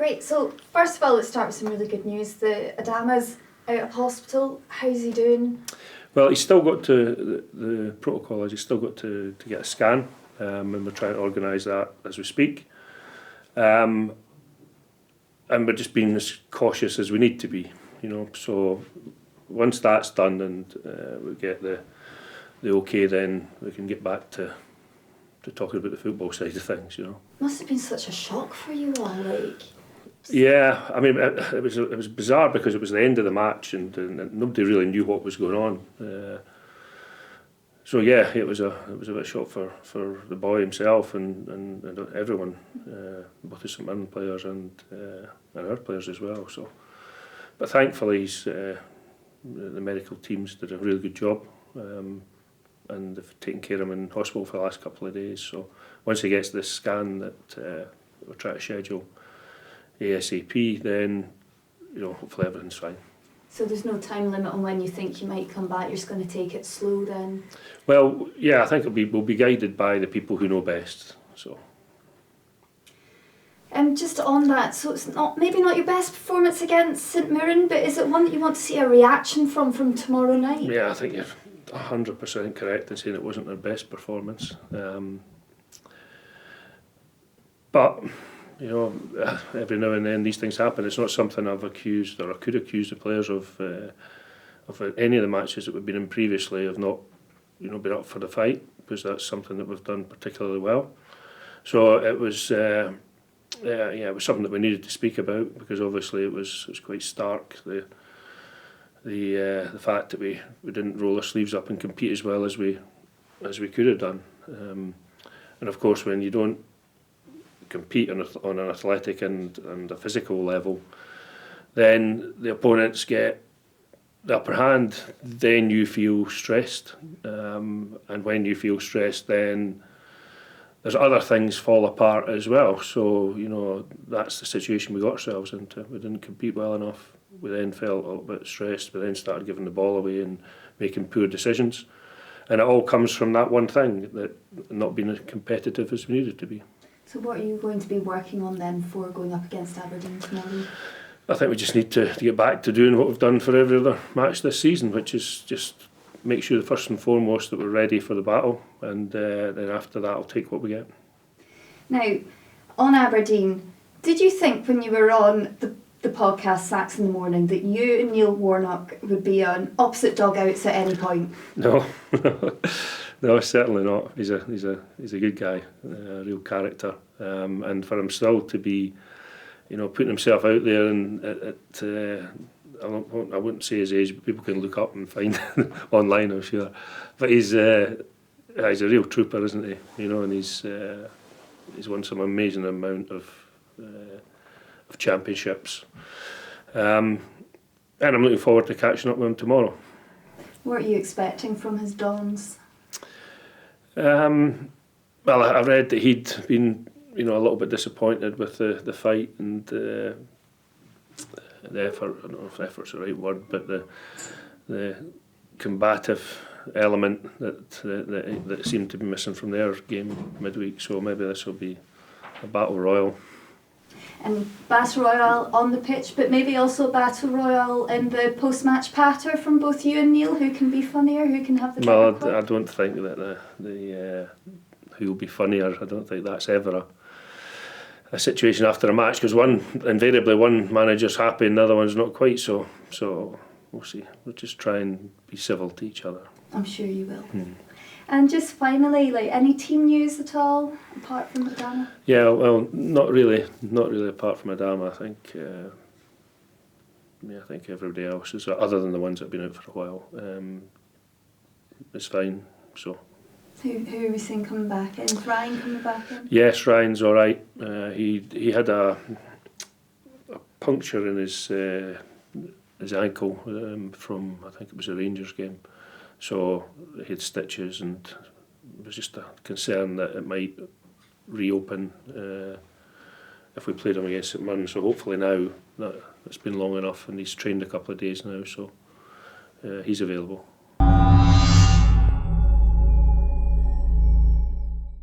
Great. So first of all, let's start with some really good news. The Adama's out of hospital. How's he doing? Well, he's still got to, the protocol is he's still got to get a scan, and we're trying to organise that as we speak. And we're just being as cautious as we need to be, so once that's done and we get the okay, then we can get back to talking about the football side of things, Must have been such a shock for you all, like. Yeah, I mean, it was bizarre because it was the end of the match and nobody really knew what was going on. So yeah, it was a bit of a shock for the boy himself and everyone, both the St Mirren players and our players as well. So, but thankfully, the medical teams did a really good job, and they've taken care of him in hospital for the last couple of days. So once he gets this scan that we're trying to schedule ASAP, then hopefully everything's fine. So there's no time limit on when you think you might come back. You're just going to take it slow then. Well, yeah, I think we'll be guided by the people who know best. So. Just on that, so it's maybe not your best performance against St Mirren, but is it one that you want to see a reaction from tomorrow night? Yeah, I think you're 100% correct in saying it wasn't our best performance. But every now and then these things happen. It's not something I've accused or I could accuse the players of any of the matches that we've been in previously of not been up for the fight, because that's something that we've done particularly well. So it was it was something that we needed to speak about, because obviously it was quite stark, the fact that we didn't roll our sleeves up and compete as well as we could have done. And of course, when you don't compete on an athletic and a physical level, then the opponents get the upper hand, then you feel stressed, and when you feel stressed, then there's other things fall apart as well. So that's the situation we got ourselves into. We didn't compete well enough. We then felt a little bit stressed. We then started giving the ball away and making poor decisions, and it all comes from that one thing, that not being as competitive as we needed to be. So what are you going to be working on then for going up against Aberdeen tomorrow? I think we just need to get back to doing what we've done for every other match this season, which is just make sure first and foremost that we're ready for the battle, and then after that I'll take what we get. Now, on Aberdeen, did you think when you were on the podcast Sacks in the Morning that you and Neil Warnock would be on opposite dugouts at any point? No. No, certainly not. He's a good guy, a real character, and for him still to be, putting himself out there, and I wouldn't say his age, but people can look up and find online, I'm sure. But he's a real trooper, isn't he? And he's won some amazing amount of championships, and I'm looking forward to catching up with him tomorrow. What are you expecting from his Dons? Well, I read that he'd been, a little bit disappointed with the fight and the effort. I don't know if effort's the right word, but the combative element that seemed to be missing from their game midweek. So maybe this will be a battle royal. And battle royale on the pitch, but maybe also battle royale in the post-match patter from both you and Neil. Who can be funnier? Who can have the better quote? I don't think that the who will be funnier. I don't think that's ever a situation after a match, because invariably one manager's happy and the other one's not quite. So we'll see. We'll just try and be civil to each other. I'm sure you will. And just finally, any team news at all, apart from Adama? Yeah, well, not really apart from Adama. I think everybody else is, other than the ones that have been out for a while, is fine. So. Who are we seeing coming back in? Is Ryan coming back in? Yes, Ryan's all right. He had a puncture in his ankle from, I think it was a Rangers game. So he had stitches, and it was just a concern that it might reopen if we played him against St Mirren. So hopefully now, it's been long enough and he's trained a couple of days now, so he's available.